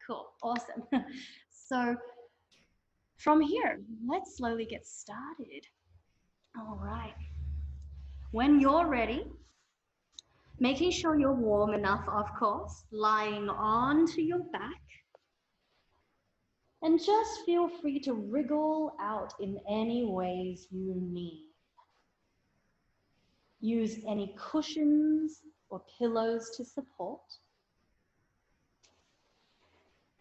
Cool, awesome. So from here, let's slowly get started. All right. When you're ready, making sure you're warm enough, of course, lying onto your back. And just feel free to wriggle out in any ways you need. Use any cushions or pillows to support.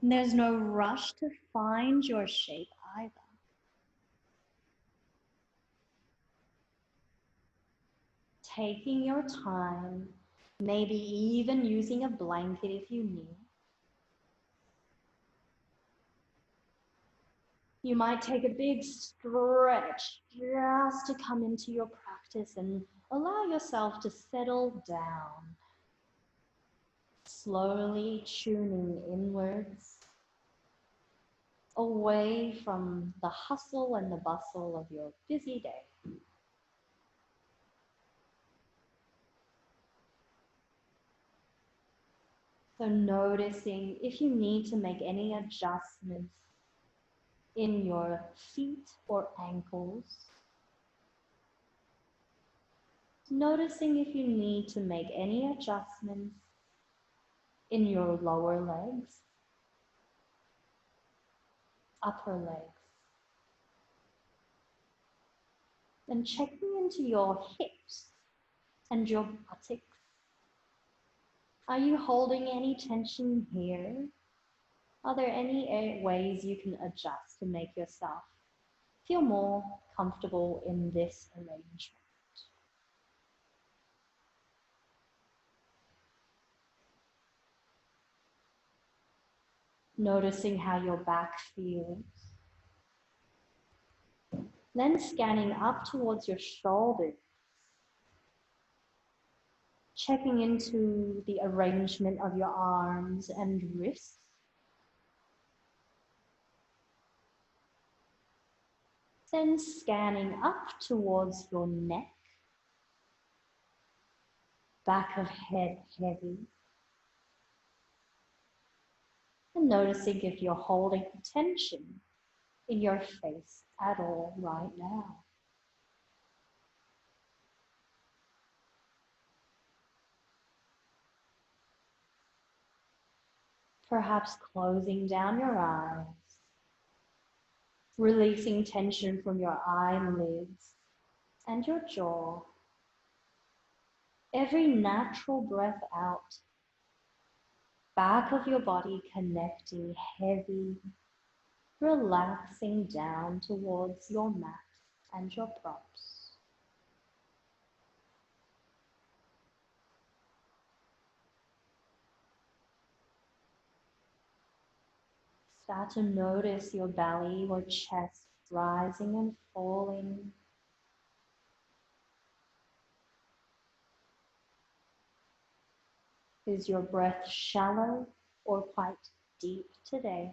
And there's no rush to find your shape either. Taking your time, maybe even using a blanket if you need. You might take a big stretch just to come into your practice and allow yourself to settle down. Slowly tuning inwards, away from the hustle and the bustle of your busy day. So noticing if you need to make any adjustments in your feet or ankles. Noticing if you need to make any adjustments in your lower legs, upper legs. And checking into your hips and your buttocks. Are you holding any tension here? Are there any ways you can adjust to make yourself feel more comfortable in this arrangement? Noticing how your back feels. Then scanning up towards your shoulders. Checking into the arrangement of your arms and wrists. Then scanning up towards your neck, back of head heavy. And noticing if you're holding tension in your face at all right now. Perhaps closing down your eyes, releasing tension from your eyelids and your jaw. Every natural breath out, back of your body connecting heavy, relaxing down towards your mat and your props. Start to notice your belly or chest rising and falling. Is your breath shallow or quite deep today?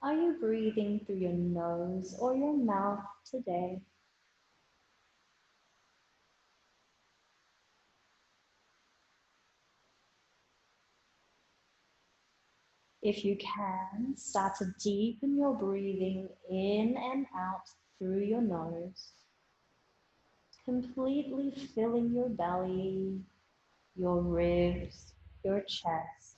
Are you breathing through your nose or your mouth today? If you can, start to deepen your breathing in and out through your nose, completely filling your belly, your ribs, your chest.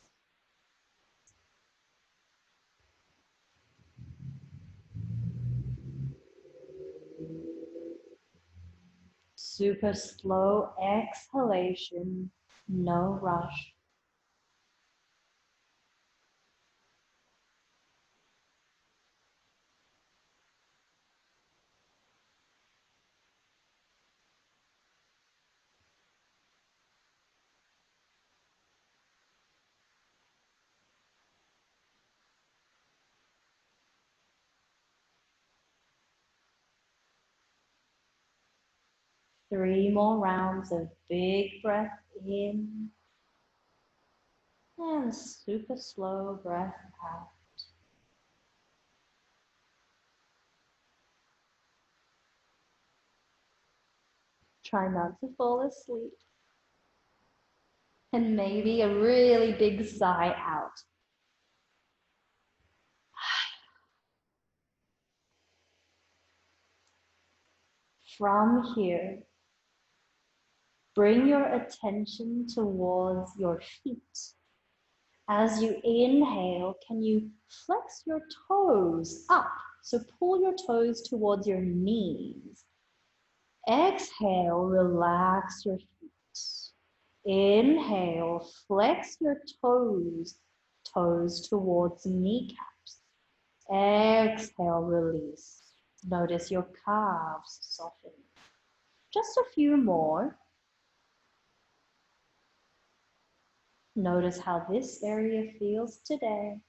Super slow exhalation, no rush. Three more rounds of big breath in and super slow breath out. Try not to fall asleep. And maybe a really big sigh out. From here, bring your attention towards your feet. As you inhale, can you flex your toes up? So pull your toes towards your knees. Exhale, relax your feet. Inhale, flex your toes towards kneecaps. Exhale, release. Notice your calves soften. Just a few more. Notice how this area feels today.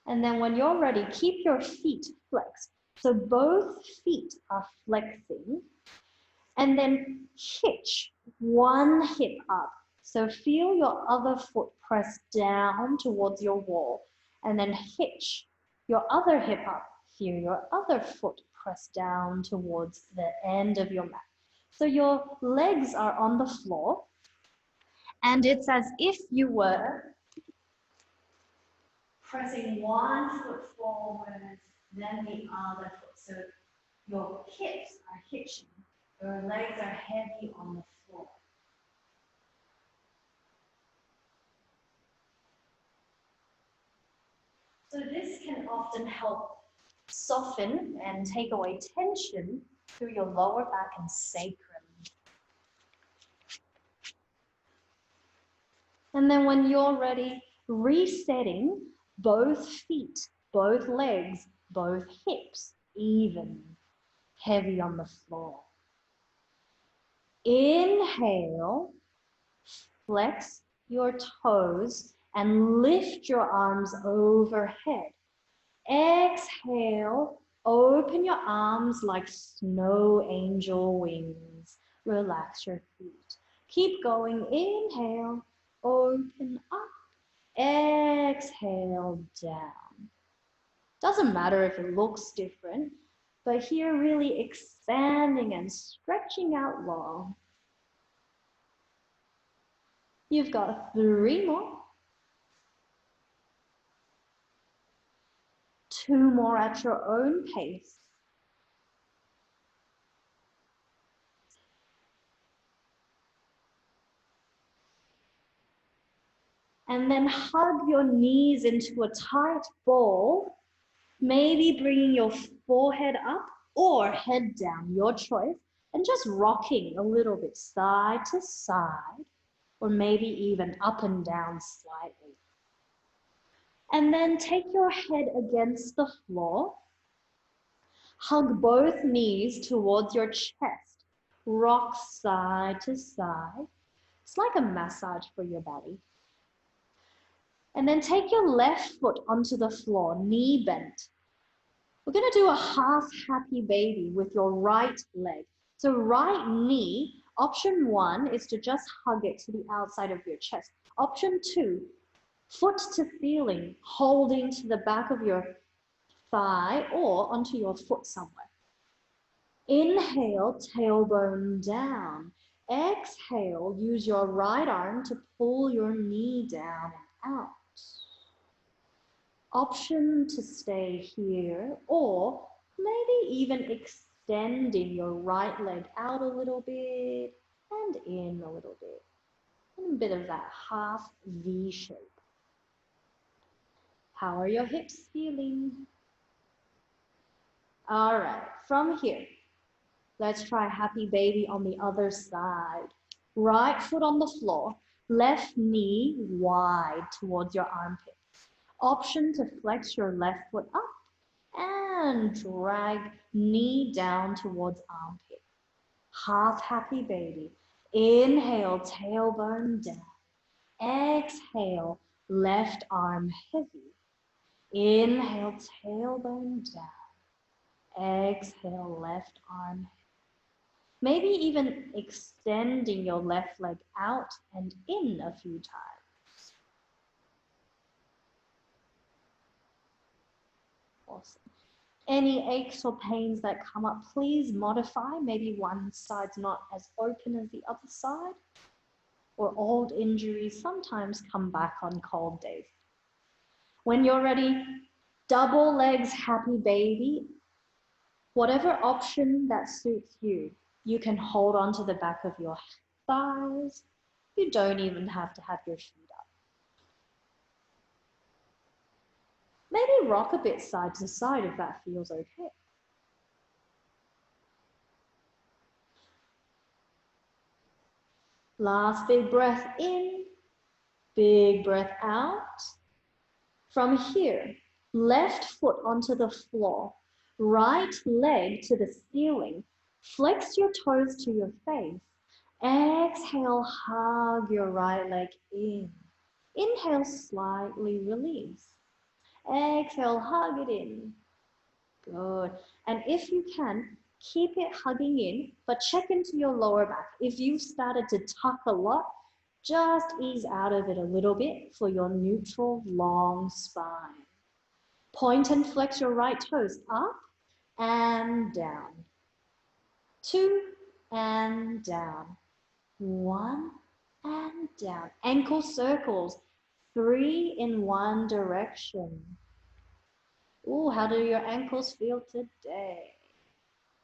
And then when you're ready, keep your feet flexed. So both feet are flexing. And then hitch one hip up. So feel your other foot press down towards your wall. And then hitch your other hip up. Feel your other foot press down towards the end of your mat. So your legs are on the floor. And it's as if you were pressing one foot forward, then the other foot. So your hips are hitching. Your legs are heavy on the floor. So this can often help soften and take away tension through your lower back and sacrum. And then when you're ready, resetting both feet, both legs, both hips, even, heavy on the floor. Inhale, flex your toes and lift your arms overhead. Exhale, open your arms like snow angel wings. Relax your feet. Keep going. Inhale, open up. Exhale, down. Doesn't matter if it looks different, but here really expanding and stretching out long. You've got 3 more. 2 more at your own pace. And then hug your knees into a tight ball, maybe bringing your forehead up or head down, your choice, and just rocking a little bit side to side, or maybe even up and down slightly. And then take your head against the floor, hug both knees towards your chest, rock side to side. It's like a massage for your body. And then take your left foot onto the floor, knee bent. We're going to do a half happy baby with your right leg. So right knee, option 1 is to just hug it to the outside of your chest. Option 2, foot to ceiling, holding to the back of your thigh or onto your foot somewhere. Inhale, tailbone down. Exhale, use your right arm to pull your knee down and out. Option to stay here, or maybe even extending your right leg out a little bit and in a little bit. And a bit of that half V shape. How are your hips feeling? All right, from here, let's try happy baby on the other side. Right foot on the floor, left knee wide towards your armpit. Option to flex your left foot up and drag knee down towards armpit. Half happy baby. Inhale, tailbone down. Exhale, left arm heavy. Inhale, tailbone down. Exhale, left arm heavy. Maybe even extending your left leg out and in a few times. Awesome. Any aches or pains that come up, please modify. Maybe one side's not as open as the other side. Or old injuries sometimes come back on cold days. When you're ready, double legs, happy baby. Whatever option that suits you, you can hold on to the back of your thighs. You don't even have to have your feet up. Maybe rock a bit side to side if that feels okay. Last big breath in, big breath out. From here, left foot onto the floor, right leg to the ceiling. Flex your toes to your face. Exhale, hug your right leg in. Inhale, slightly release. Exhale, hug it in. Good. And if you can, keep it hugging in, but check into your lower back. If you've started to tuck a lot, just ease out of it a little bit for your neutral long spine. Point and flex your right toes up and down. 2 and down. 1 and down. Ankle circles. 3 in one direction. Ooh, how do your ankles feel today?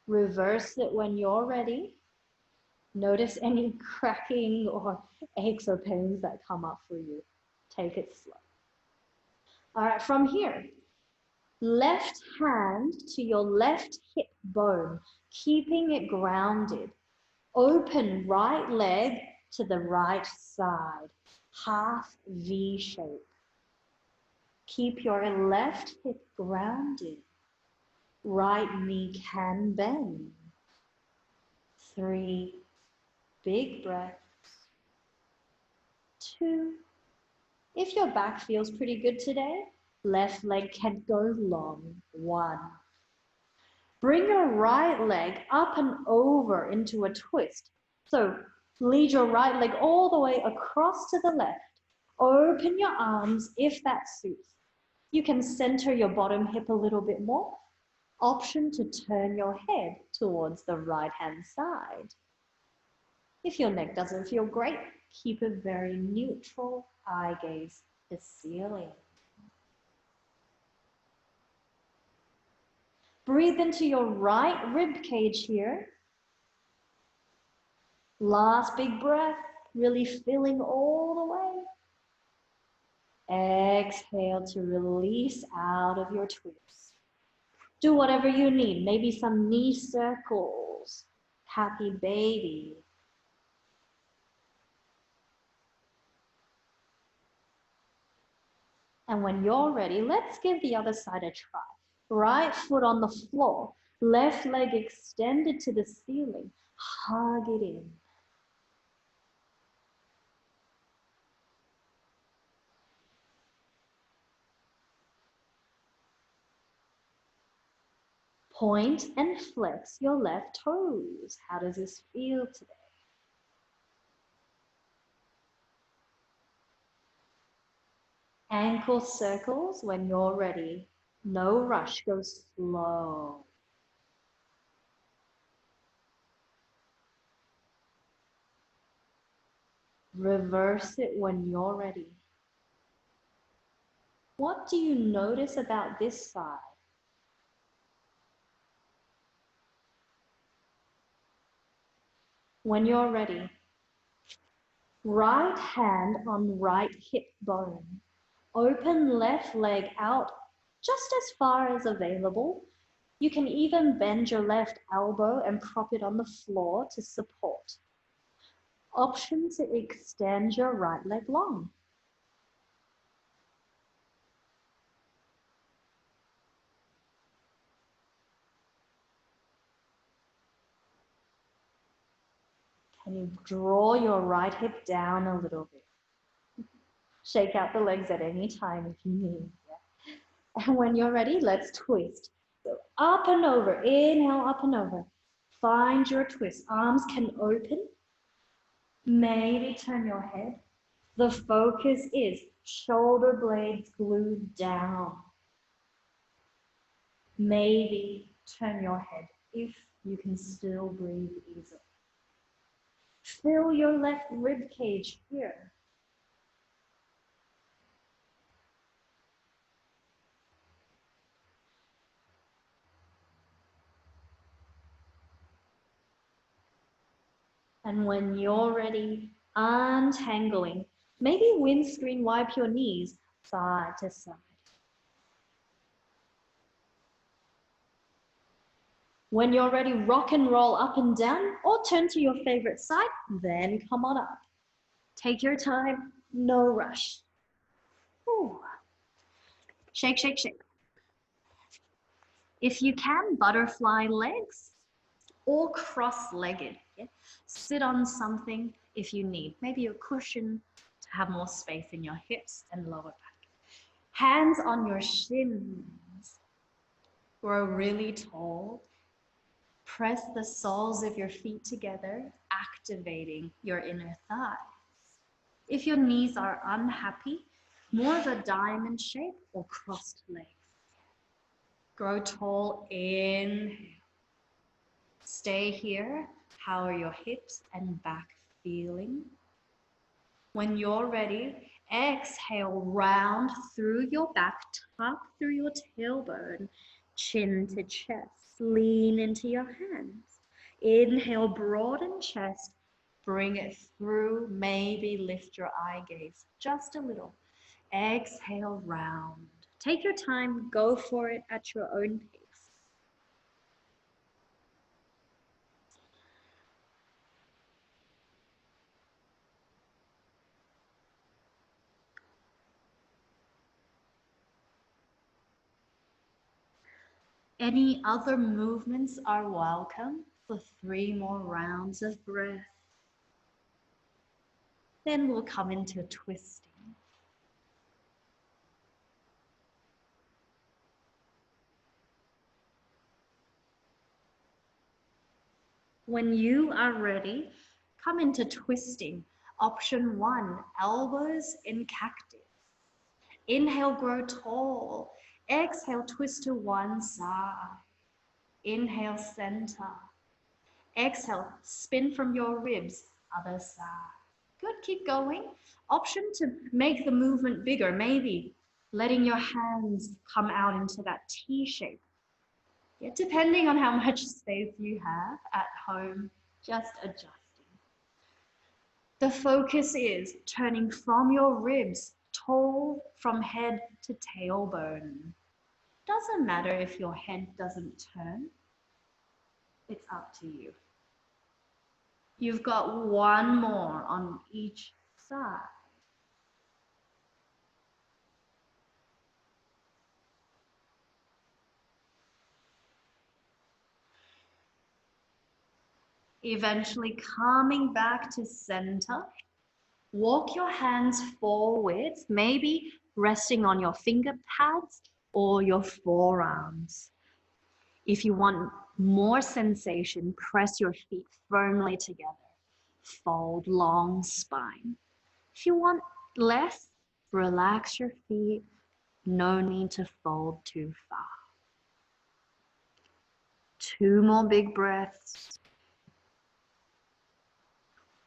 Reverse it when you're ready. Notice any cracking or aches or pains that come up for you. Take it slow. All right, from here, left hand to your left hip bone, keeping it grounded. Open right leg to the right side, half V shape. Keep your left hip grounded. Right knee can bend. 3 big breaths. 2. If your back feels pretty good today, left leg can go long. 1. Bring your right leg up and over into a twist. So lead your right leg all the way across to the left. Open your arms if that suits. You can center your bottom hip a little bit more. Option to turn your head towards the right-hand side. If your neck doesn't feel great, keep a very neutral eye gaze to the ceiling. Breathe into your right rib cage here. Last big breath, really filling all the way. Exhale to release out of your twist. Do whatever you need, maybe some knee circles, happy baby. And when you're ready, let's give the other side a try. Right foot on the floor, left leg extended to the ceiling. Hug it in. Point and flex your left toes. How does this feel today? Ankle circles when you're ready. No rush, go slow. Reverse it when you're ready. What do you notice about this side? When you're ready, right hand on right hip bone. Open left leg out just as far as available. You can even bend your left elbow and prop it on the floor to support. Option to extend your right leg long. Can you draw your right hip down a little bit? Shake out the legs at any time if you need. Yeah. And when you're ready, let's twist. So up and over, inhale, up and over. Find your twist. Arms can open. Maybe turn your head. The focus is shoulder blades glued down. Maybe turn your head if you can still breathe easily. Feel your left rib cage here. And when you're ready, untangling. Maybe windscreen wipe your knees side to side. When you're ready, rock and roll up and down or turn to your favorite side, then come on up. Take your time, no rush. Ooh. Shake, shake, shake. If you can, butterfly legs or cross-legged. Yeah? Sit on something if you need, maybe a cushion to have more space in your hips and lower back. Hands on your shins. Grow really tall. Press the soles of your feet together, activating your inner thighs. If your knees are unhappy, more of a diamond shape or crossed legs. Grow tall, inhale. Stay here. How are your hips and back feeling? When you're ready, exhale, round through your back, tuck through your tailbone, chin to chest, lean into your hands. Inhale, broaden chest, bring it through, maybe lift your eye gaze just a little. Exhale, round. Take your time, go for it at your own pace. Any other movements are welcome for 3 more rounds of breath. Then we'll come into twisting. When you are ready, come into twisting. Option 1, elbows in cactus. Inhale, grow tall. Exhale, twist to one side. Inhale, center. Exhale, spin from your ribs, other side. Good, keep going. Option to make the movement bigger, maybe letting your hands come out into that T shape. Yeah, depending on how much space you have at home, just adjusting. The focus is turning from your ribs, tall from head to tailbone. Doesn't matter if your head doesn't turn, it's up to you. You've got 1 more on each side. Eventually coming back to center. Walk your hands forward, maybe resting on your finger pads or your forearms. If you want more sensation, press your feet firmly together. Fold long spine. If you want less, relax your feet. No need to fold too far. 2 more big breaths.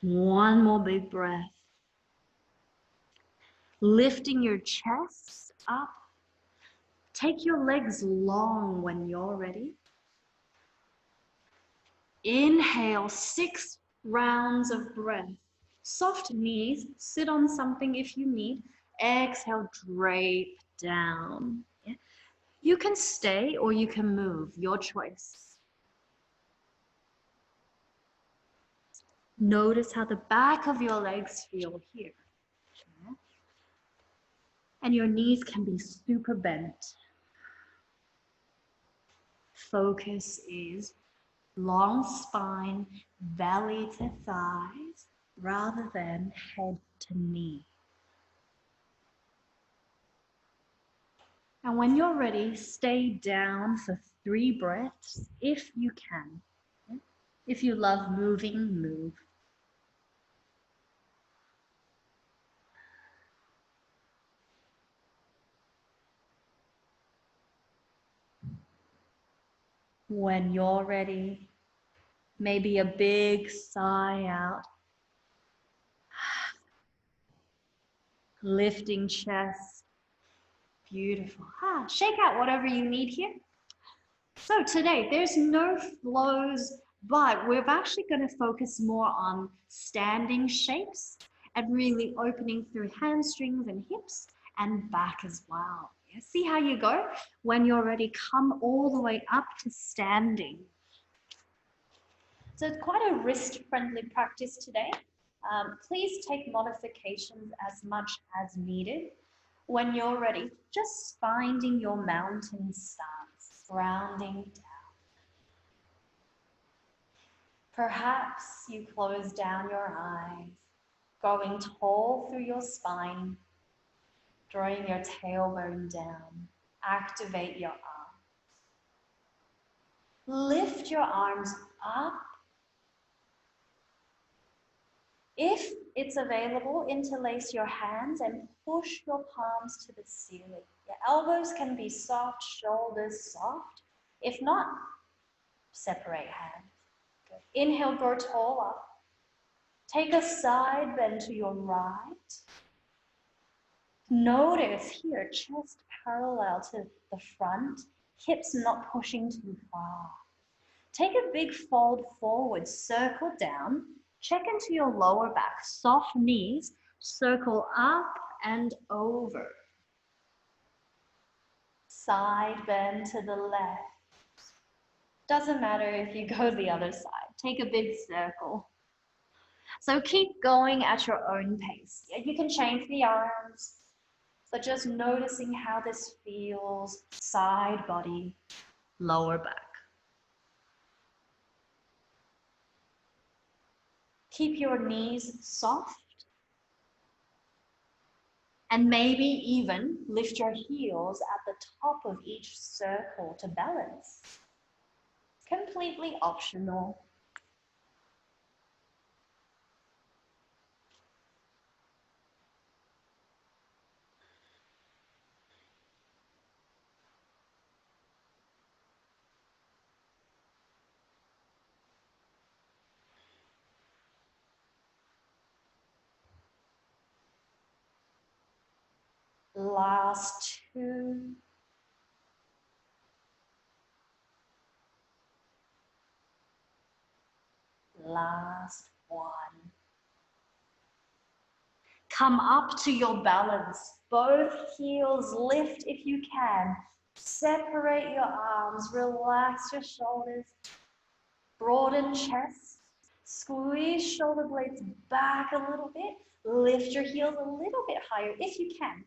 1 more big breath. Lifting your chest up. Take your legs long when you're ready. Inhale, 6 rounds of breath. Soft knees, sit on something if you need. Exhale, drape down. Yeah. You can stay or you can move, your choice. Notice how the back of your legs feel here. Yeah. And your knees can be super bent. Focus is long spine, belly to thighs, rather than head to knee. And when you're ready, stay down for 3 breaths if you can. If you love moving, move. When you're ready, maybe a big sigh out, lifting chest. Beautiful. Shake out whatever you need here. So today, there's no flows, but we're actually going to focus more on standing shapes and really opening through hamstrings and hips and back as well. Yeah, see how you go? When you're ready, come all the way up to standing. So it's quite a wrist-friendly practice today. Please take modifications as much as needed. When you're ready, just finding your mountain stance, grounding down. Perhaps you close down your eyes, going tall through your spine, drawing your tailbone down. Activate your arms. Lift your arms up. If it's available, interlace your hands and push your palms to the ceiling. Your elbows can be soft, shoulders soft. If not, separate hands. Good. Inhale, grow taller. Take a side bend to your right. Notice here, chest parallel to the front, hips not pushing too far. Take a big fold forward, circle down, check into your lower back, soft knees, circle up and over. Side bend to the left. Doesn't matter if you go the other side. Take a big circle. So keep going at your own pace. You can change the arms, but just noticing how this feels, side body, lower back. Keep your knees soft. And maybe even lift your heels at the top of each circle to balance. Completely optional. Last two. Last one. Come up to your balance. Both heels lift if you can. Separate your arms, relax your shoulders. Broaden chest. Squeeze shoulder blades back a little bit. Lift your heels a little bit higher if you can.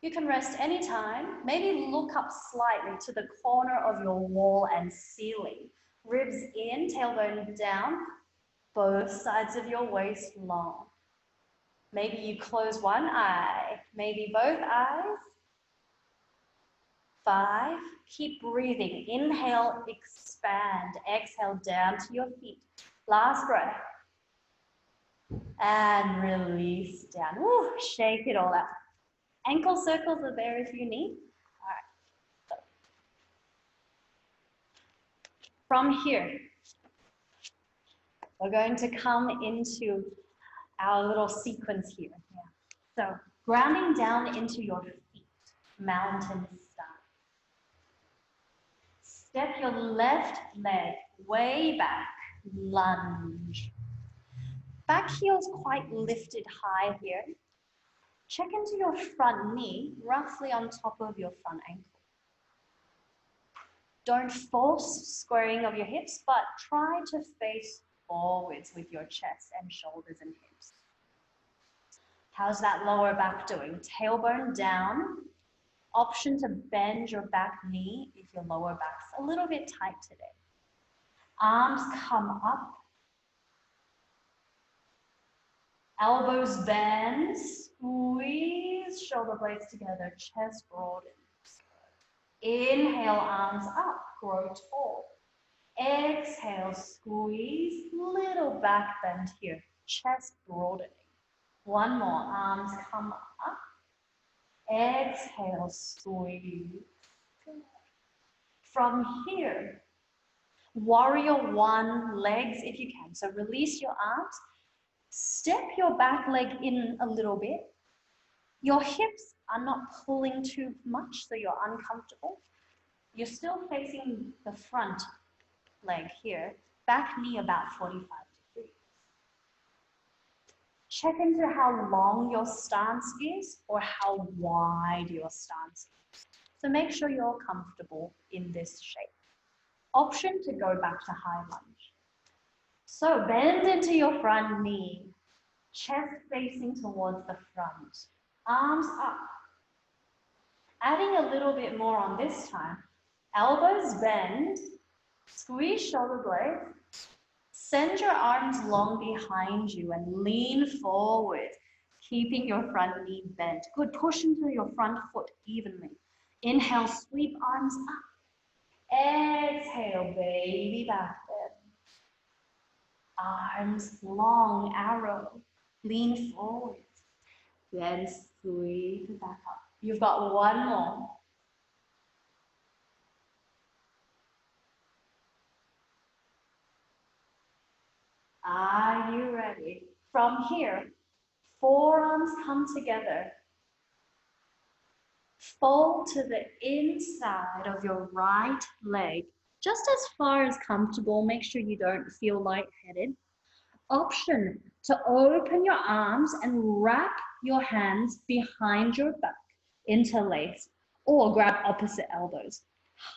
You can rest anytime. Maybe look up slightly to the corner of your wall and ceiling. Ribs in, tailbone down, both sides of your waist long. Maybe you close one eye, maybe both eyes. 5, keep breathing. Inhale, expand. Exhale, down to your feet. Last breath. And release down. Woo, shake it all out. Ankle circles are there if you need. All right. So from here, we're going to come into our little sequence here. Yeah. So grounding down into your feet, mountain stance. Step your left leg way back, lunge. Back heel's quite lifted high here. Check into your front knee, roughly on top of your front ankle. Don't force squaring of your hips, but try to face forwards with your chest and shoulders and hips. How's that lower back doing? Tailbone down. Option to bend your back knee if your lower back's a little bit tight today. Arms come up. Elbows bend. Squeeze shoulder blades together. Chest broadens. Inhale, arms up. Grow tall. Exhale, squeeze. Little back bend here. Chest broadening. One more. Arms come up. Exhale, squeeze. From here, Warrior one, legs if you can. So release your arms, step your back leg in a little bit. Your hips are not pulling too much, so you're uncomfortable. You're still facing the front leg here, back knee about 45 degrees. Check into how long your stance is or how wide your stance is. So make sure you're comfortable in this shape. Option to go back to high lunge. So bend into your front knee, chest facing towards the front, arms up. Adding a little bit more on this time. Elbows bend, squeeze shoulder blades, send your arms long behind you and lean forward, keeping your front knee bent. Good, push into your front foot evenly. Inhale, sweep arms up. Exhale, baby back bend. Arms long, arrow, lean forward. Then sweep it back up. You've got one more. Are you ready? From here, forearms come together. Fold to the inside of your right leg, just as far as comfortable. Make sure you don't feel lightheaded. Option to open your arms and wrap your hands behind your back, interlace, or grab opposite elbows.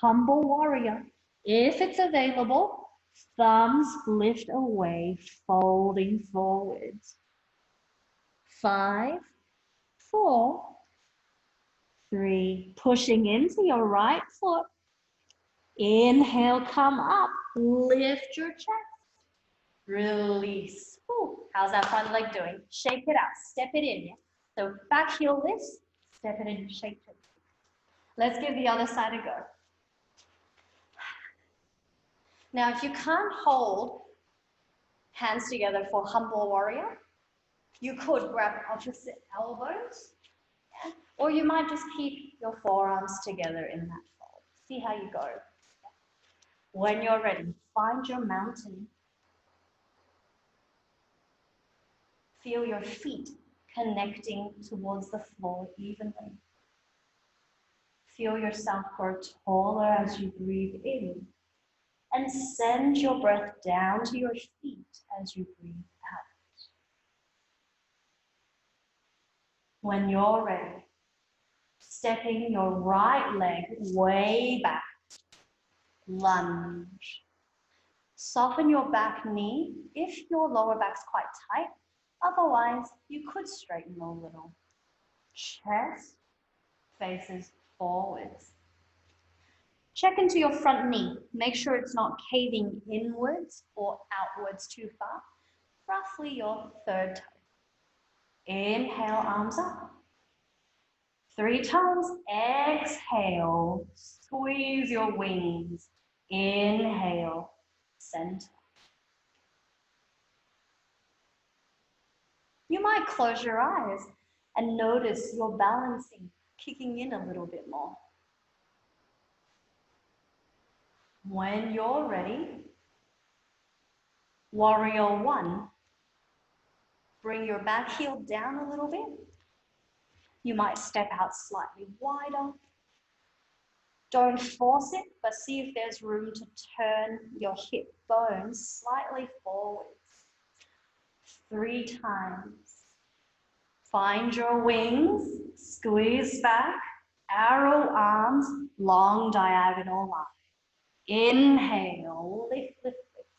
Humble warrior, if it's available, thumbs lift away, folding forwards. 5, 4, 3, pushing into your right foot. Inhale, come up, lift your chest. Release. Ooh, how's that front leg doing? Shake it out, step it in. Yeah? So back heel lifts, step it in, shake it. Let's give the other side a go. Now, if you can't hold hands together for humble warrior, you could grab opposite elbows, or you might just keep your forearms together in that fold. See how you go. When you're ready, find your mountain. Feel your feet connecting towards the floor evenly. Feel yourself grow taller as you breathe in, and send your breath down to your feet as you breathe out. When you're ready, stepping your right leg way back, lunge. Soften your back knee if your lower back's quite tight. Otherwise, you could straighten a little. Chest faces forwards. Check into your front knee. Make sure it's not caving inwards or outwards too far. Roughly your third toe. Inhale, arms up. 3 times. Exhale, squeeze your wings. Inhale, center. You might close your eyes and notice your balancing kicking in a little bit more. When you're ready, warrior one, bring your back heel down a little bit. You might step out slightly wider. Don't force it, but see if there's room to turn your hip bones slightly forwards. 3 times. Find your wings, squeeze back, arrow arms, long diagonal line. Inhale, lift, lift, lift.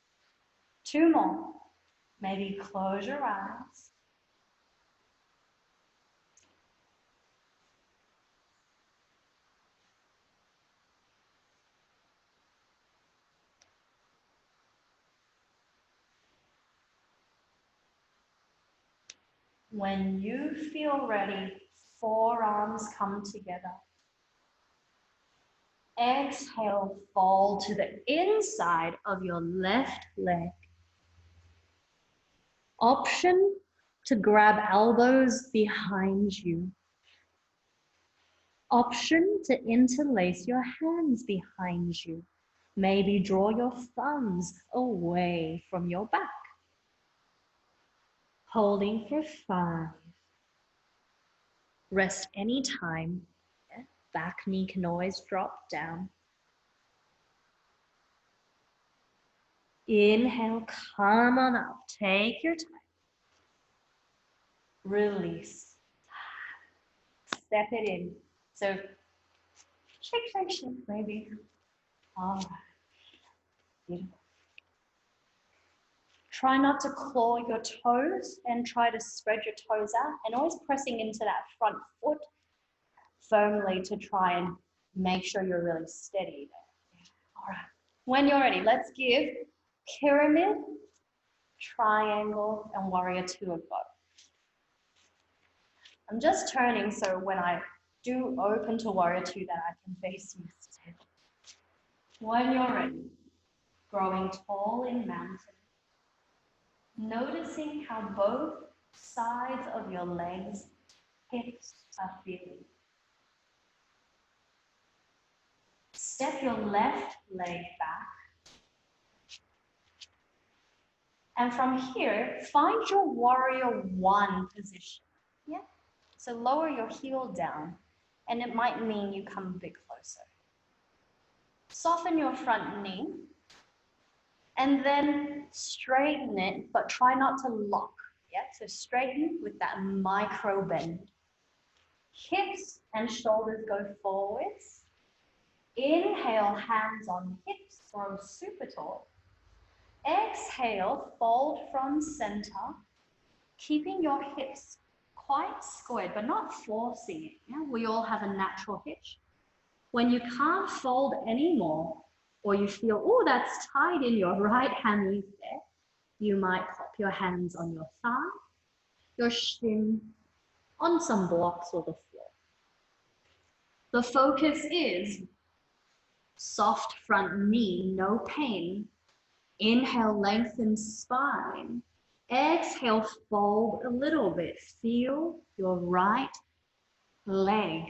2 more. Maybe close your eyes. When you feel ready, forearms come together. Exhale, fold to the inside of your left leg. Option to grab elbows behind you. Option to interlace your hands behind you. Maybe draw your thumbs away from your back. Holding for 5. Rest anytime. Back knee can always drop down. Inhale, come on up. Take your time. Release. Step it in. So shake, maybe. All right. Beautiful. Try not to claw your toes and try to spread your toes out and always pressing into that front foot firmly to try and make sure you're really steady there. All right. When you're ready, let's give pyramid, triangle, and warrior 2 a go. I'm just turning so when I do open to warrior 2 that I can face you instead. When you're ready, growing tall in mountain, noticing how both sides of your legs, hips are feeling. Step your left leg back. And from here, find your warrior 1 position. Yeah? So lower your heel down, and it might mean you come a bit closer. Soften your front knee, and then straighten it, but try not to lock. Yeah? So straighten with that micro bend. Hips and shoulders go forwards. Inhale, hands on hips, grow super tall. Exhale, fold from center, keeping your hips quite squared, but not forcing it. Yeah? We all have a natural hitch. When you can't fold anymore, or you feel, oh, that's tight in your right hammy there, you might pop your hands on your thigh, your shin, on some blocks or the floor. The focus is soft front knee, no pain. Inhale, lengthen spine. Exhale, fold a little bit. Feel your right leg.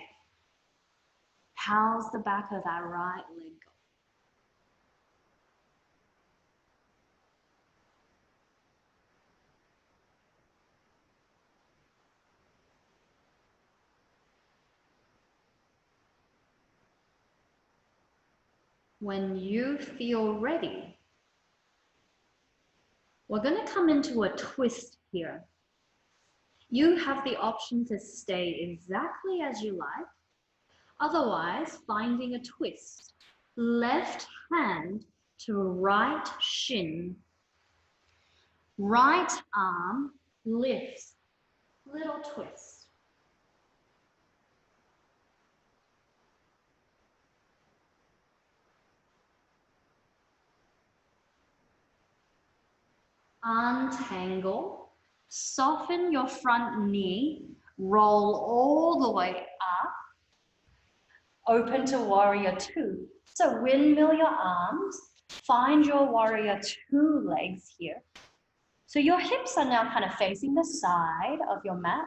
How's the back of that right leg go? When you feel ready, we're going to come into a twist here. You have the option to stay exactly as you like. Otherwise, finding a twist. Left hand to right shin. Right arm lifts. Little twist. Untangle. Soften your front knee. Roll all the way up. Open to warrior 2. So windmill your arms. Find your warrior 2 legs here. So your hips are now kind of facing the side of your mat.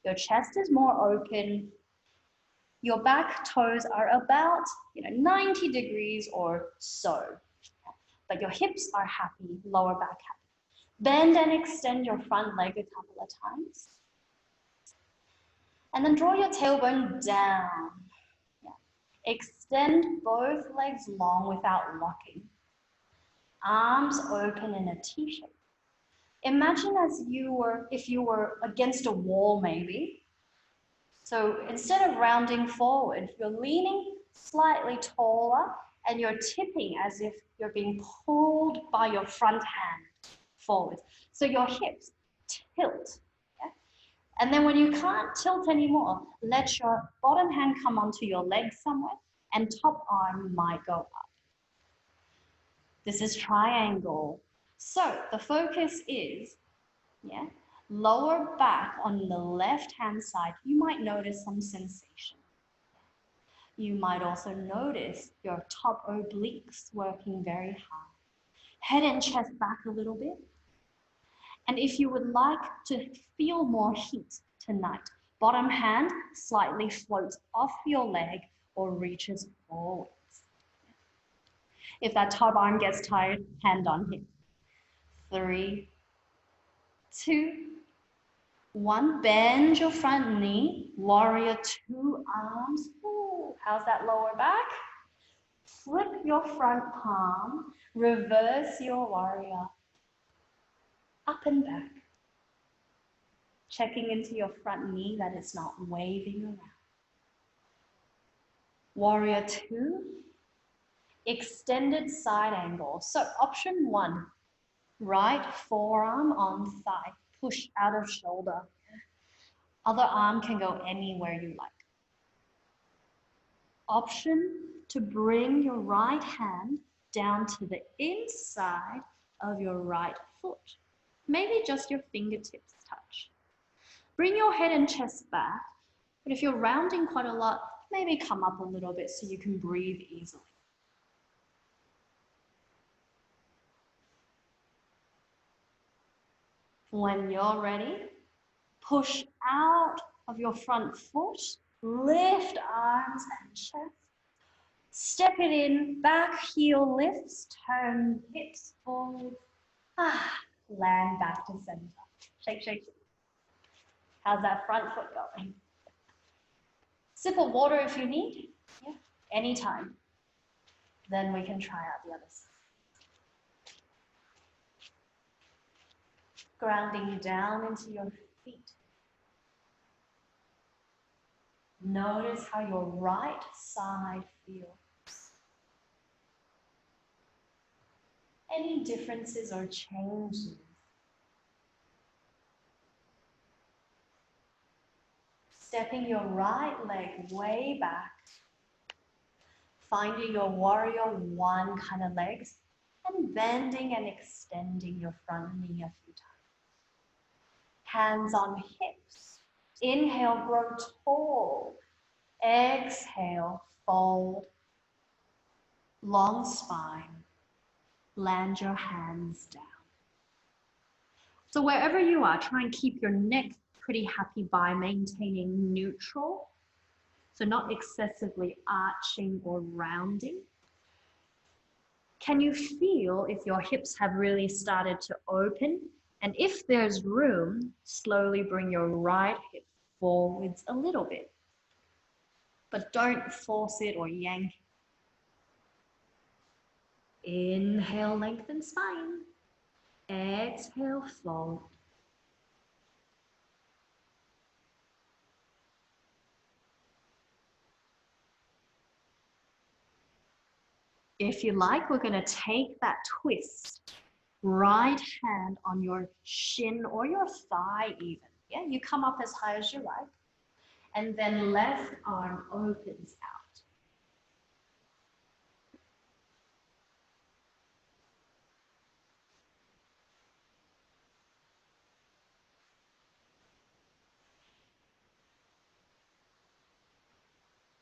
Your chest is more open. Your back toes are about 90 degrees or so. But your hips are happy, lower back happy. Bend and extend your front leg a couple of times. And then draw your tailbone down. Yeah. Extend both legs long without locking. Arms open in a T-shape. Imagine if you were against a wall maybe. So instead of rounding forward, you're leaning slightly taller and you're tipping as if you're being pulled by your front hand forward. So your hips tilt. Yeah? And then when you can't tilt anymore, let your bottom hand come onto your leg somewhere and top arm might go up. This is triangle. So the focus is, lower back on the left-hand side. You might notice some sensation. You might also notice your top obliques working very hard. Head and chest back a little bit. And if you would like to feel more heat tonight, bottom hand slightly floats off your leg or reaches forwards. If that top arm gets tired, hand on hip. 3, 2, 1. Bend your front knee. Warrior 2 arms. Ooh, how's that lower back? Flip your front palm. Reverse your warrior. Up and back. Checking into your front knee that it's not waving around. Warrior 2. Extended side angle. So option 1. Right forearm on thigh. Push out of shoulder. Other arm can go anywhere you like. Option to bring your right hand down to the inside of your right foot. Maybe just your fingertips touch. Bring your head and chest back, but if you're rounding quite a lot, maybe come up a little bit so you can breathe easily. When you're ready, push out of your front foot, lift arms and chest. Step it in, back heel lifts, turn hips forward. Land back to center. Shake, shake. How's that front foot going? Sip of water if you need. Yeah, anytime. Then we can try out the other side. Grounding down into your feet. Notice how your right side feels. Any differences or changes? Stepping your right leg way back. Finding your warrior 1 kind of legs and bending and extending your front knee a few times. Hands on hips. Inhale, grow tall. Exhale, fold. Long spine. Land your hands down. So wherever you are, try and keep your neck pretty happy by maintaining neutral. So not excessively arching or rounding. Can you feel if your hips have really started to open? And if there's room, slowly bring your right hip forwards a little bit. But don't force it or yank it. Inhale, lengthen spine. Exhale, fold. If you like, we're going to take that twist. Right hand on your shin or your thigh even. Yeah, you come up as high as you like. And then left arm opens out.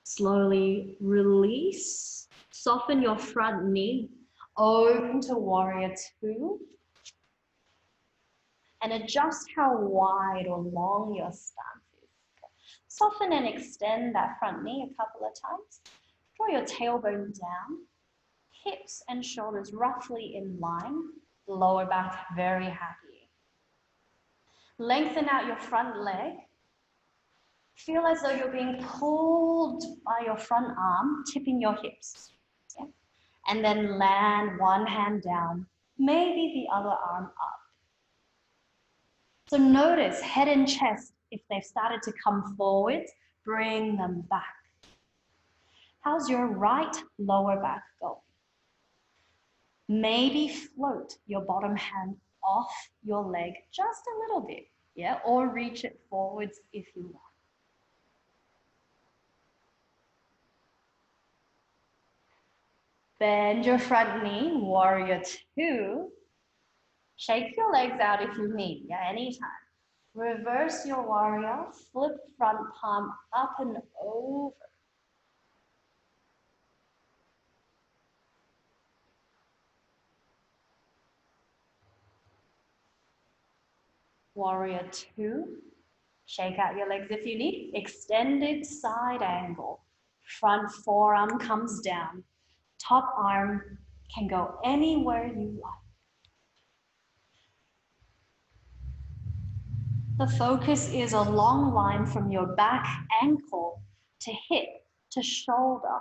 Slowly release. Soften your front knee. Open to warrior 2. And adjust how wide or long your stance is. Soften and extend that front knee a couple of times. Draw your tailbone down. Hips and shoulders roughly in line. Lower back very happy. Lengthen out your front leg. Feel as though you're being pulled by your front arm, tipping your hips. Yeah? And then land one hand down, maybe the other arm up. So notice head and chest, if they've started to come forward, bring them back. How's your right lower back going? Maybe float your bottom hand off your leg just a little bit, yeah? Or reach it forwards if you want. Bend your front knee, warrior 2. Shake your legs out if you need, yeah, anytime. Reverse your warrior, flip front palm up and over. Warrior 2. Shake out your legs if you need. Extended side angle. Front forearm comes down. Top arm Can go anywhere you like. The focus is a long line from your back ankle to hip to shoulder.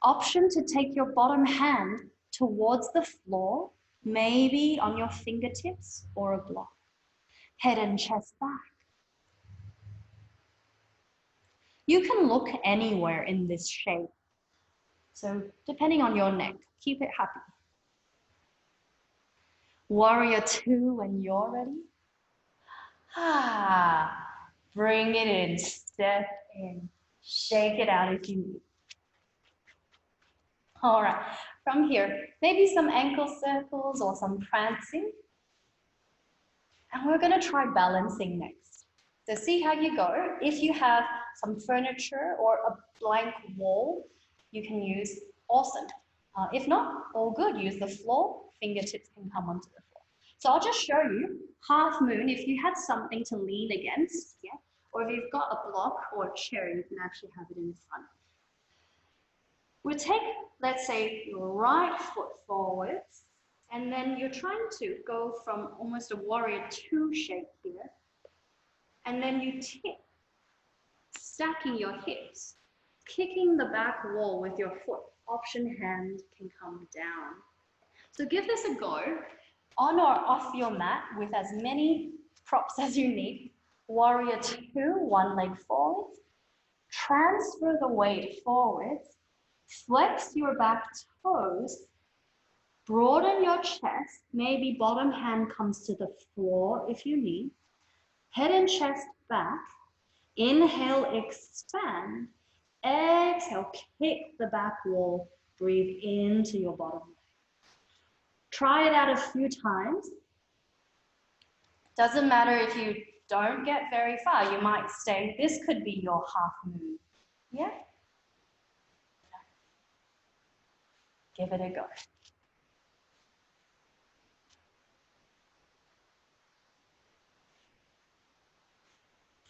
Option to take your bottom hand towards the floor, maybe on your fingertips or a block. Head and chest back. You can look anywhere in this shape. So depending on your neck, keep it happy. Warrior 2 when you're ready. Bring it in, step in, shake it out if you need. All right, from here, maybe some ankle circles or some prancing. And we're gonna try balancing next. So see how you go. If you have some furniture or a blank wall, you can use, awesome. If not, all good, use the floor, fingertips can come onto the floor. So I'll just show you half moon. If you had something to lean against, yeah, or if you've got a block or a chair, you can actually have it in front. We'll take, let's say, your right foot forwards, and then you're trying to go from almost a warrior 2 shape here, and then you tip, stacking your hips, kicking the back wall with your foot. Option hand can come down. So give this a go, on or off your mat with as many props as you need. Warrior 2, one leg forwards, transfer the weight forwards, flex your back toes, broaden your chest, maybe bottom hand comes to the floor if you need. Head and chest back. Inhale, expand. Exhale, kick the back wall. Breathe into your bottom leg. Try it out a few times. Doesn't matter if you don't get very far. You might stay. This could be your half moon. Yeah? Give it a go.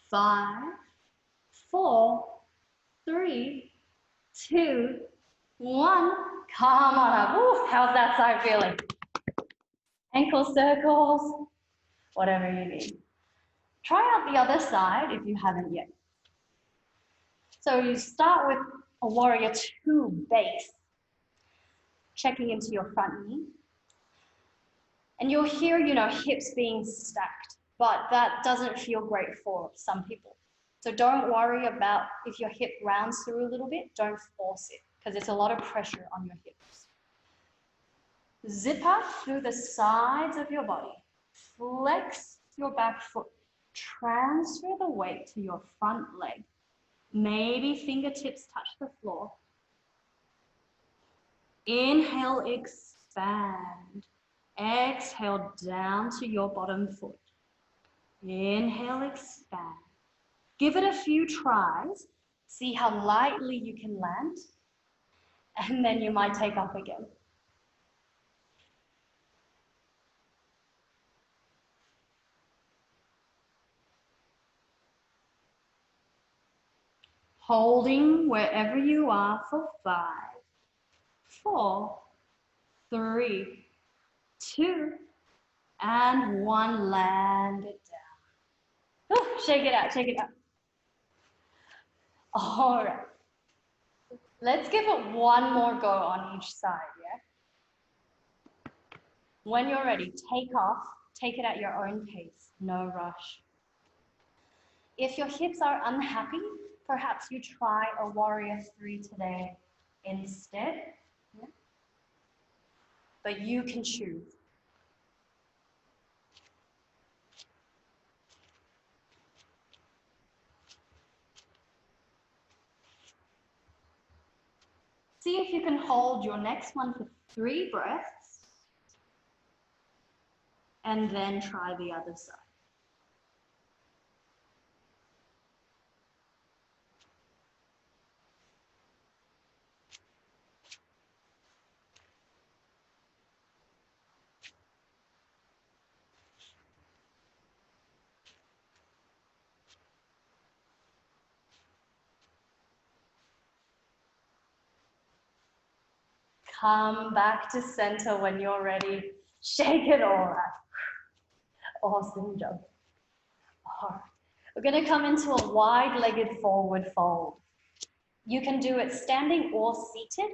5, 4, 3, 2, 1. Come on up. Ooh, how's that side feeling? Ankle circles, whatever you need. Try out the other side if you haven't yet. So you start with a warrior 2 base, checking into your front knee. And you'll hear, hips being stacked, but that doesn't feel great for some people. So don't worry about if your hip rounds through a little bit, don't force it, because it's a lot of pressure on your hips. Zip up through the sides of your body. Flex your back foot. Transfer the weight to your front leg. Maybe fingertips touch the floor. Inhale, expand. Exhale down to your bottom foot. Inhale, expand. Give it a few tries. See how lightly you can land. And then you might take off again. Holding wherever you are for 5, 4, 3, 2, and 1. Land it down. Ooh, shake it out, shake it out. All right. Let's give it one more go on each side, yeah? When you're ready, take off. Take it at your own pace. No rush. If your hips are unhappy, perhaps you try a warrior 3 today instead. Yeah? But you can choose. See if you can hold your next one for 3 breaths, and then try the other side. Come back to center when you're ready. Shake it all out. Awesome job. All right. We're going to come into a wide-legged forward fold. You can do it standing or seated.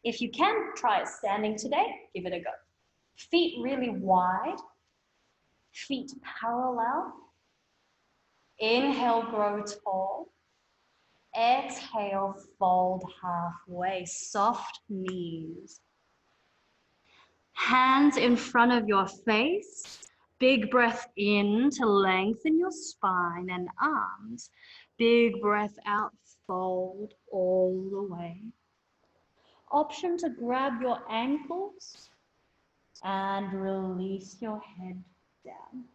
If you can, try it standing today. Give it a go. Feet really wide. Feet parallel. Inhale, grow tall. Exhale, fold halfway. Soft knees. Hands in front of your face. Big breath in to lengthen your spine and arms. Big breath out, fold all the way. Option to grab your ankles and release your head down.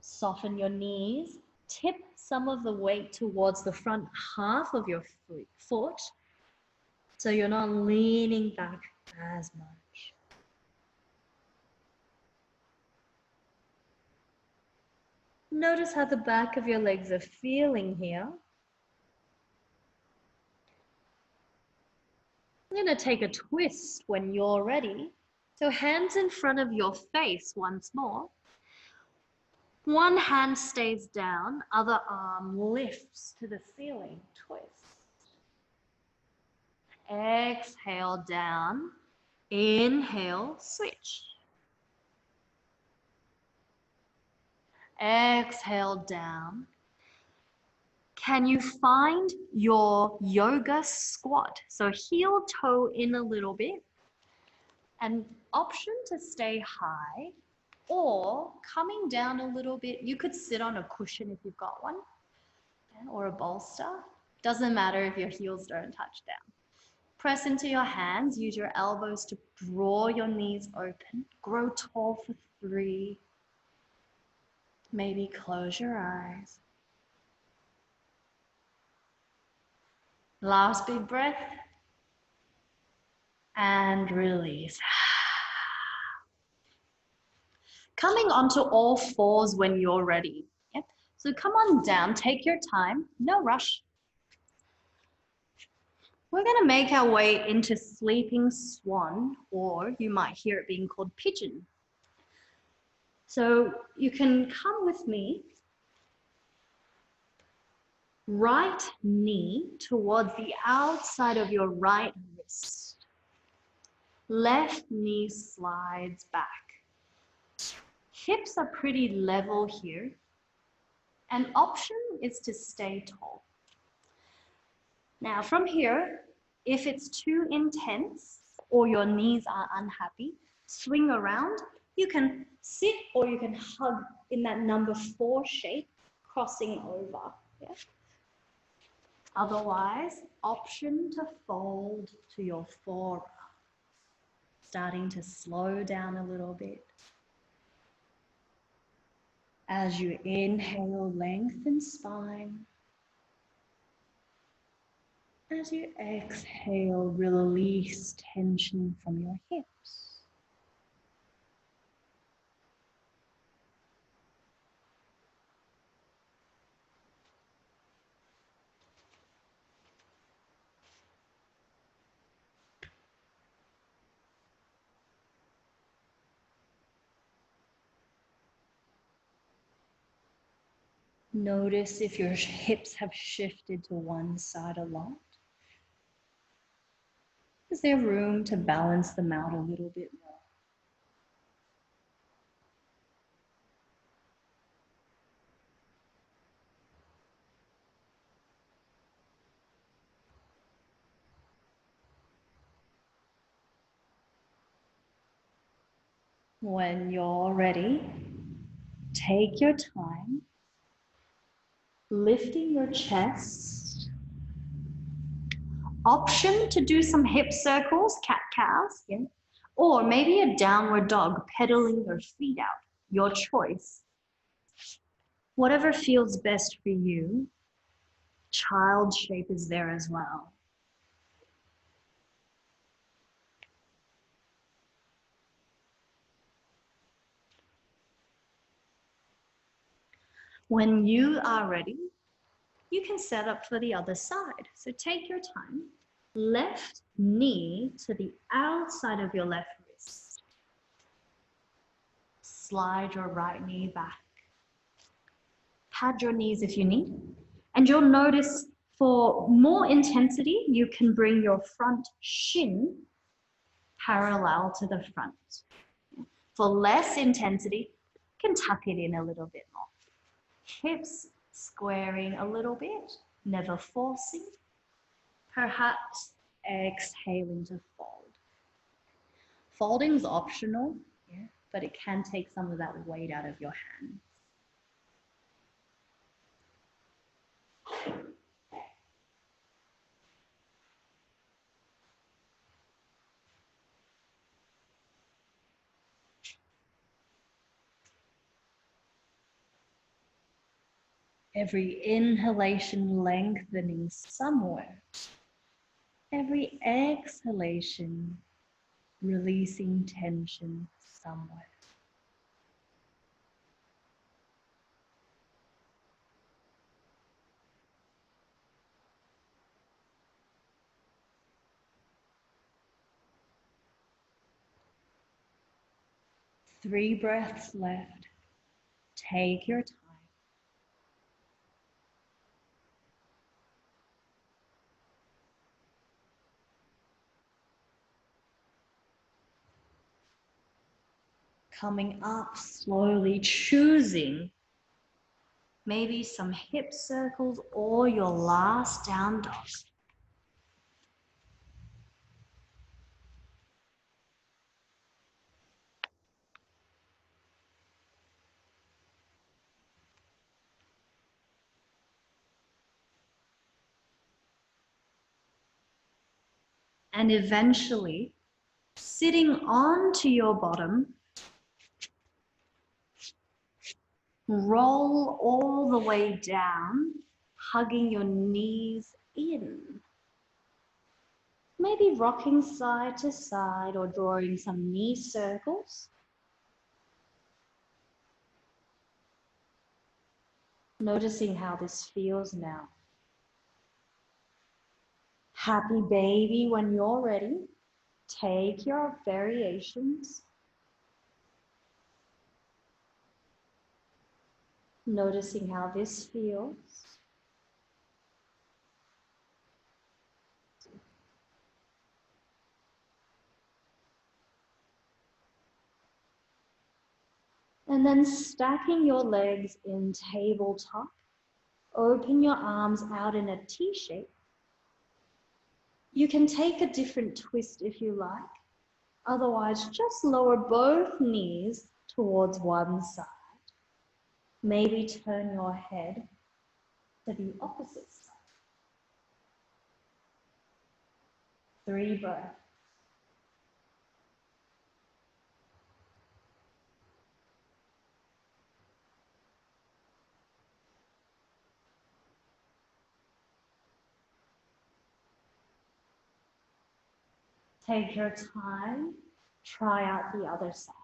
Soften your knees. Tip some of the weight towards the front half of your foot so you're not leaning back as much. Notice how the back of your legs are feeling here. I'm going to take a twist when you're ready. So hands in front of your face once more. One hand stays down, other arm lifts to the ceiling. Twist. Exhale down. Inhale, switch. Exhale down. Can you find your yoga squat? So heel toe in a little bit. An option to stay high or coming down a little bit. You could sit on a cushion if you've got one or a bolster. Doesn't matter if your heels don't touch down. Press into your hands. Use your elbows to draw your knees open. Grow tall for 3. Maybe close your eyes. Last big breath. And release. Coming onto all fours when you're ready. Yep. So come on down, take your time, no rush. We're going to make our way into sleeping swan, or you might hear it being called pigeon. So you can come with me. Right knee towards the outside of your right wrist. Left knee slides back. Hips are pretty level here. An option is to stay tall. Now from here, if it's too intense or your knees are unhappy, swing around. You can sit or you can hug in that number 4 shape, crossing over. Yeah? Otherwise, option to fold to your forearm. Starting to slow down a little bit. As you inhale, lengthen spine. As you exhale, release tension from your hips. Notice if your hips have shifted to one side a lot. Is there room to balance them out a little bit more? When you're ready, take your time, lifting your chest. Option to do some hip circles, cat-cows, yeah? Or maybe a downward dog, pedaling your feet out, your choice. Whatever feels best for you. Child shape is there as well. When you are ready, you can set up for the other side. So take your time. Left knee to the outside of your left wrist. Slide your right knee back. Pad your knees if you need. And you'll notice for more intensity, you can bring your front shin parallel to the front. For less intensity, you can tuck it in a little bit more. Hips squaring a little bit, never forcing. Perhaps exhaling to fold. Folding is optional, but it can take some of that weight out of your hands. Every inhalation lengthening somewhere. Every exhalation releasing tension somewhere. Three breaths left. Take your time. Coming up slowly, choosing maybe some hip circles or your last down dog. And eventually, sitting onto your bottom, roll all the way down, hugging your knees in. Maybe rocking side to side or drawing some knee circles. Noticing how this feels now. Happy baby, when you're ready, take your variations. Noticing how this feels. And then stacking your legs in tabletop. Open your arms out in a T shape. You can take a different twist if you like. Otherwise, just lower both knees towards one side. Maybe turn your head to the opposite side. 3 breaths. Take your time. Try out the other side.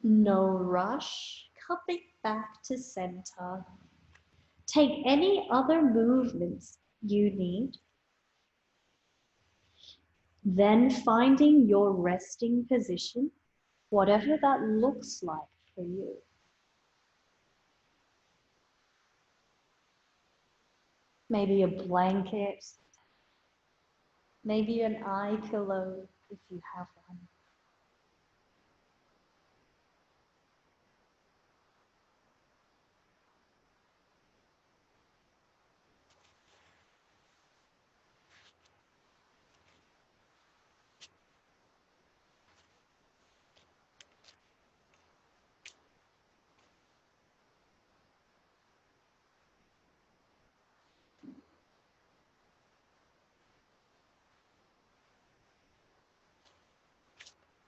No rush. Coming back to center. Take any other movements you need. Then finding your resting position, whatever that looks like for you. Maybe a blanket, maybe an eye pillow if you have one.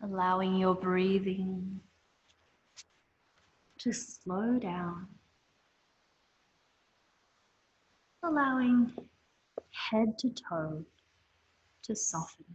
allowing your breathing to slow down, allowing head to toe to soften.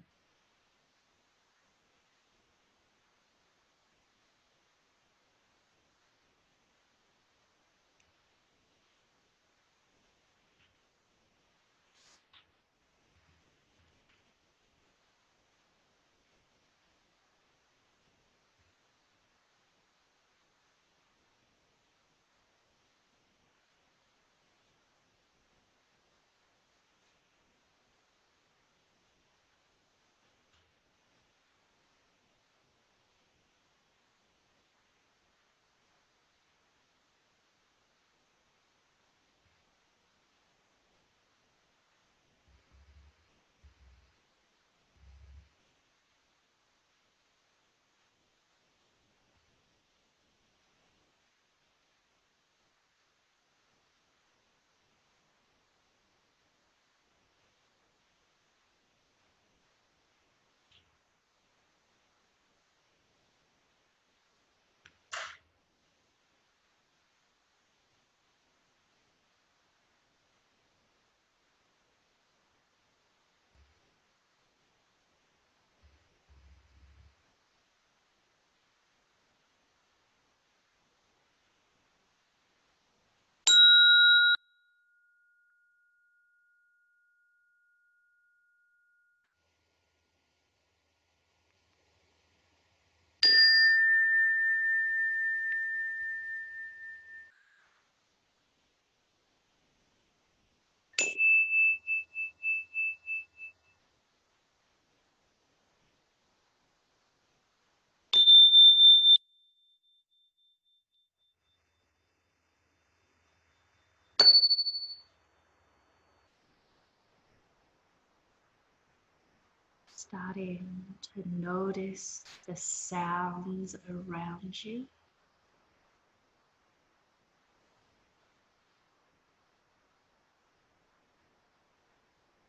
Starting to notice the sounds around you.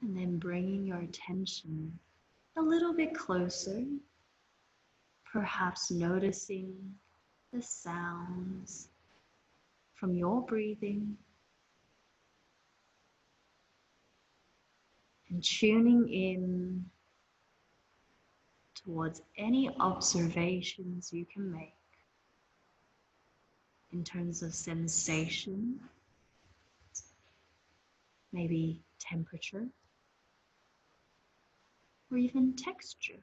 And then bringing your attention a little bit closer, perhaps noticing the sounds from your breathing and tuning in towards any observations you can make in terms of sensation, maybe temperature, or even texture.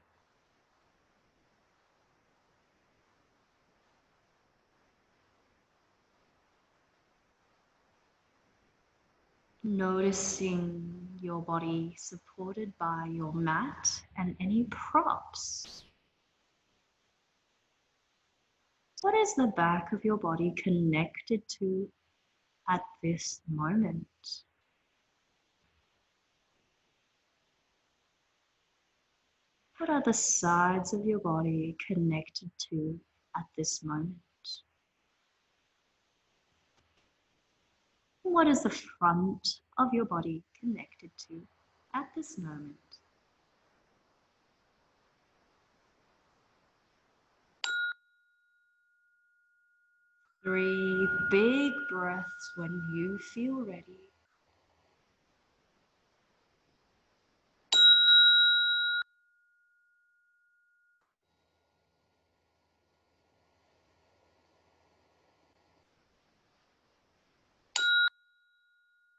Noticing your body supported by your mat and any props. What is the back of your body connected to at this moment? What are the sides of your body connected to at this moment? What is the front of your body connected to at this moment? Three big breaths when you feel ready.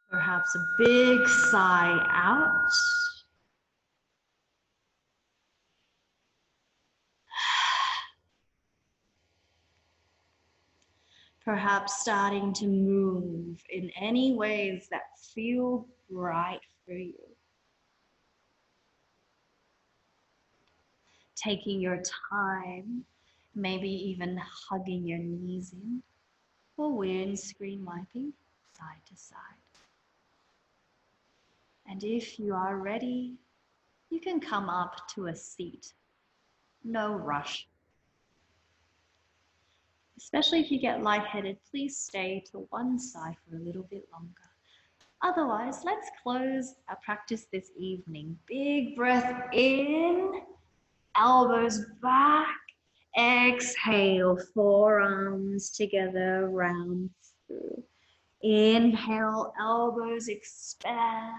Perhaps a big sigh out. Perhaps starting to move in any ways that feel right for you. Taking your time, maybe even hugging your knees in, or windscreen wiping side to side. And if you are ready, you can come up to a seat. No rush. Especially if you get lightheaded, please stay to one side for a little bit longer. Otherwise, let's close our practice this evening. Big breath in elbows back. Exhale, forearms together, round through. Inhale, elbows expand.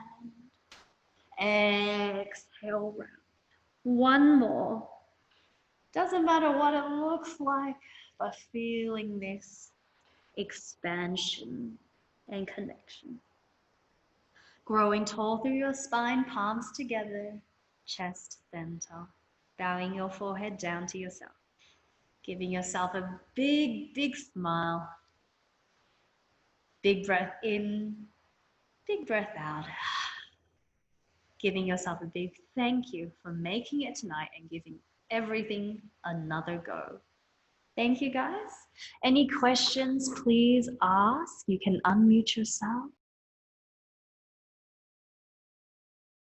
Exhale, round. One more. Doesn't matter what it looks like, but feeling this expansion and connection. Growing tall through your spine, palms together, chest center. Bowing your forehead down to yourself. Giving yourself a big, big smile. Big breath in, big breath out. Giving yourself a big thank you for making it tonight and giving everything another go. Thank you, guys. Any questions, please ask. You can unmute yourself.